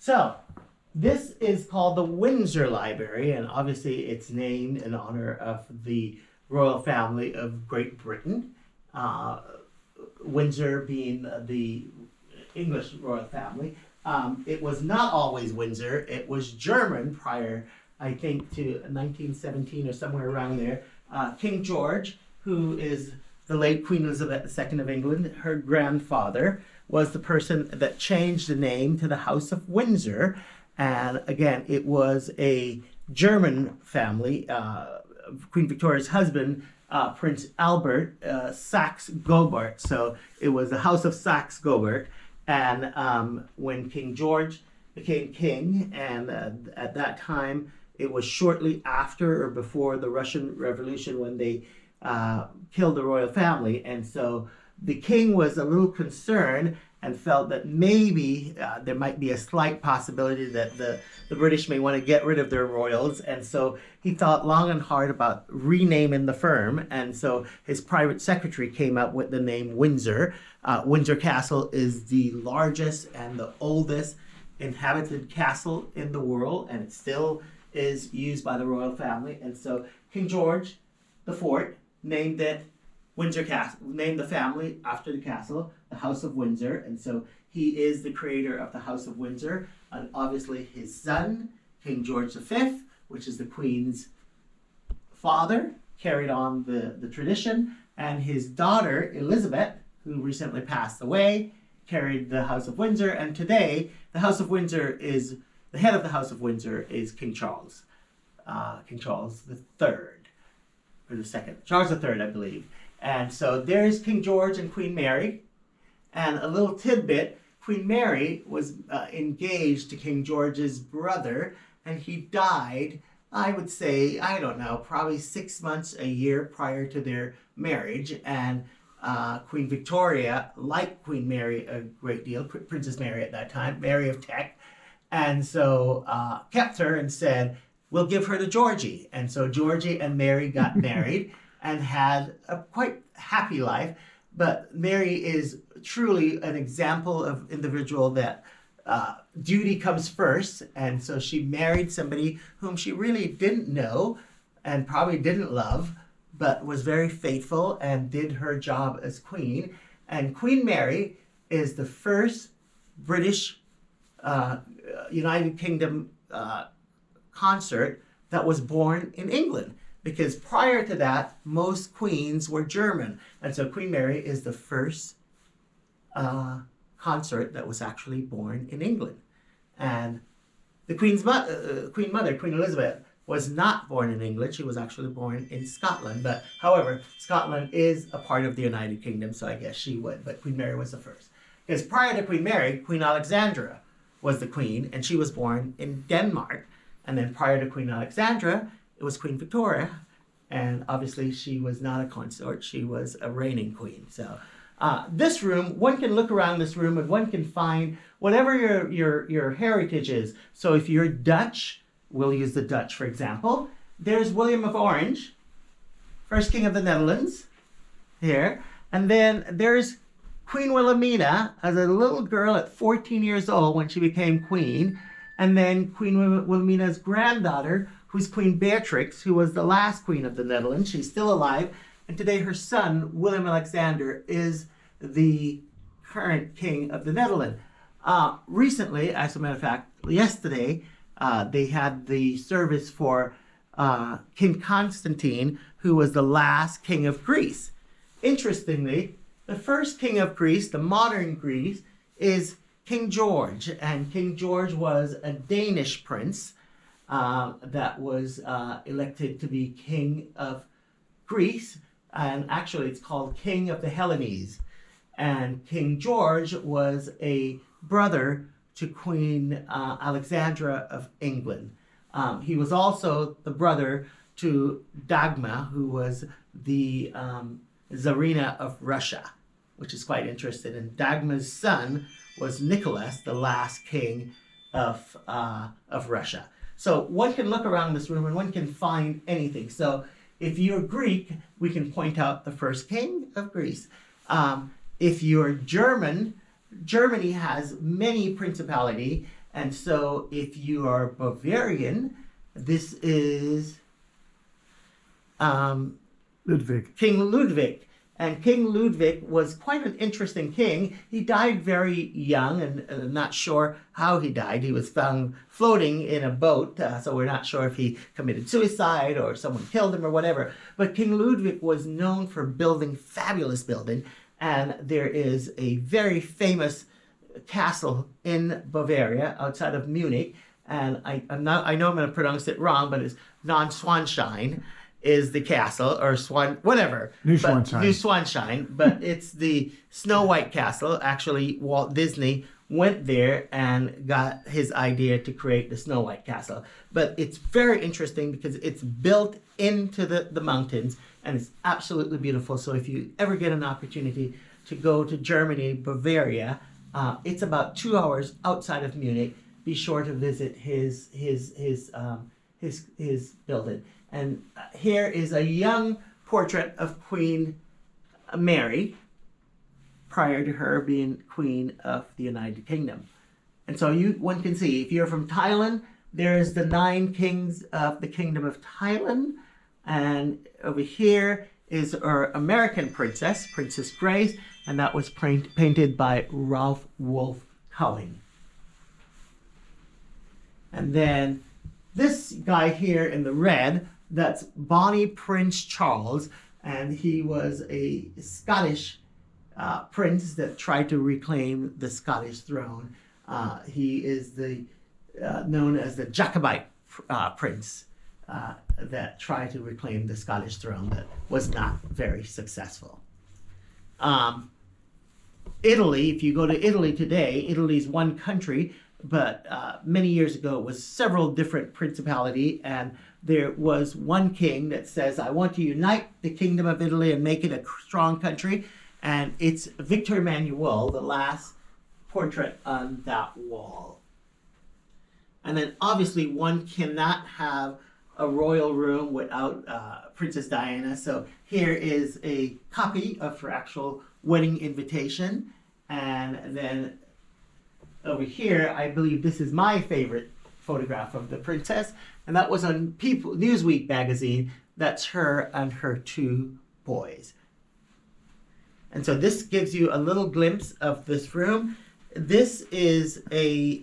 So this is called the Windsor Library, and obviously it's named in honor of the royal family of Great Britain. Windsor being the English royal family. It was not always Windsor. It was German prior, I think, to 1917 or somewhere around there. King George, who is the late Queen Elizabeth II of England, her grandfather, was the person that changed the name to the House of Windsor. And again, it was a German family. Queen Victoria's husband, Prince Albert Saxe-Gobert. So it was the House of Saxe-Gobert. And when King George became king, and at that time, it was shortly after or before the Russian Revolution when they killed the royal family. And so the king was a little concerned and felt that maybe there might be a slight possibility that the British may want to get rid of their royals. And so he thought long and hard about renaming the firm. And so his private secretary came up with the name Windsor. Windsor Castle is the largest and the oldest inhabited castle in the world, and it still is used by the royal family. And so King George IV named it Windsor Castle, named the family after the castle, the House of Windsor. And so he is the creator of the House of Windsor. And obviously his son, King George V, which is the Queen's father, carried on the tradition. And his daughter, Elizabeth, who recently passed away, carried the House of Windsor. And today, the House of Windsor is, the head of the House of Windsor is King Charles III, or the second, Charles III, I believe. And so there's King George and Queen Mary. And a little tidbit, Queen Mary was engaged to King George's brother, and he died, I would say, I don't know, probably 6 months, a year prior to their marriage. And Queen Victoria liked Queen Mary a great deal, Princess Mary at that time, Mary of Teck, and so kept her and said, we'll give her to Georgie. And so Georgie and Mary got married and had a quite happy life. But Mary is truly an example of individual that duty comes first. And so she married somebody whom she really didn't know and probably didn't love, but was very faithful and did her job as queen. And Queen Mary is the first British United Kingdom consort that was born in England. Because prior to that, most queens were German. And so Queen Mary is the first consort that was actually born in England. And the Queen Mother, Queen Elizabeth, was not born in England. She was actually born in Scotland. But however, Scotland is a part of the United Kingdom, so I guess she would. But Queen Mary was the first. Because prior to Queen Mary, Queen Alexandra was the queen, and she was born in Denmark. And then prior to Queen Alexandra, it was Queen Victoria, and obviously she was not a consort, she was a reigning queen. So this room, one can look around this room and one can find whatever your heritage is. So if you're Dutch, we'll use the Dutch for example. There's William of Orange, first king of the Netherlands, here. And then there's Queen Wilhelmina as a little girl at 14 years old when she became queen. And then Queen Wilhelmina's granddaughter, who's Queen Beatrix, who was the last queen of the Netherlands. She's still alive. And today her son, Willem Alexander, is the current king of the Netherlands. Recently, as a matter of fact, yesterday, they had the service for King Constantine, who was the last king of Greece. Interestingly, the first king of Greece, the modern Greece, is King George. And King George was a Danish prince that was elected to be king of Greece, and actually it's called King of the Hellenes. And King George was a brother to Queen Alexandra of England. He was also the brother to Dagmar, who was the Tsarina of Russia, which is quite interesting. And Dagmar's son was Nicholas, the last king of Russia. So one can look around this room and one can find anything. So if you're Greek, we can point out the first king of Greece. If you're German, Germany has many principalities, And so if you are Bavarian, this is Ludwig. King Ludwig. And King Ludwig was quite an interesting king. He died very young, and not sure how he died. He was found floating in a boat, so we're not sure if he committed suicide or someone killed him or whatever. But King Ludwig was known for building fabulous building, and there is a very famous castle in Bavaria outside of Munich, and I know I'm going to pronounce it wrong, but it's Neuschwanstein is the castle, or whatever. Neuschwanstein, but it's the Snow White castle. Actually, Walt Disney went there and got his idea to create the Snow White castle. But it's very interesting because it's built into the mountains, and it's absolutely beautiful. So if you ever get an opportunity to go to Germany, Bavaria, it's about 2 hours outside of Munich. Be sure to visit his building. And here is a young portrait of Queen Mary prior to her being Queen of the United Kingdom. And so one can see, if you're from Thailand, there's the 9 kings of the Kingdom of Thailand. And over here is our American princess, Princess Grace, and that was painted by Ralph Wolf Culling. And then this guy here in the red, that's Bonnie Prince Charles, and he was a Scottish prince that tried to reclaim the Scottish throne. He is known as the Jacobite prince that tried to reclaim the Scottish throne, that was not very successful. Italy, if you go to Italy today, Italy's one country, but many years ago it was several different principalities, and there was one king that says, I want to unite the Kingdom of Italy and make it a strong country, and it's Victor Emmanuel, the last portrait on that wall. And then obviously one cannot have a royal room without Princess Diana, so here is a copy of her actual wedding invitation, and then over here, I believe this is my favorite photograph of the princess, and that was on Newsweek magazine. That's her and her 2 boys. And so this gives you a little glimpse of this room. This is a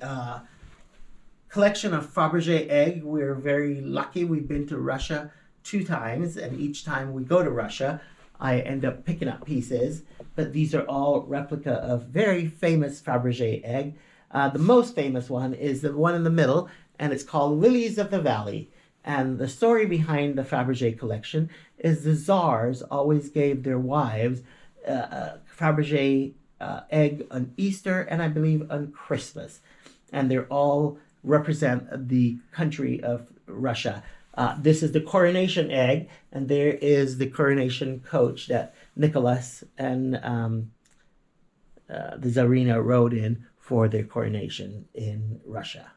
collection of Fabergé egg. We're very lucky. We've been to Russia 2 times, and each time we go to Russia, I end up picking up pieces. But these are all replica of very famous Fabergé egg. The most famous one is the one in the middle, and it's called Lilies of the Valley. And the story behind the Fabergé collection is the czars always gave their wives Fabergé egg on Easter and I believe on Christmas. And they're all represent the country of Russia. This is the coronation egg, and there is the coronation coach that Nicholas and the Tsarina rode in for their coronation in Russia.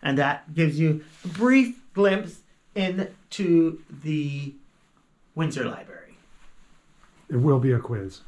And that gives you a brief glimpse into the Windsor Library. It will be a quiz.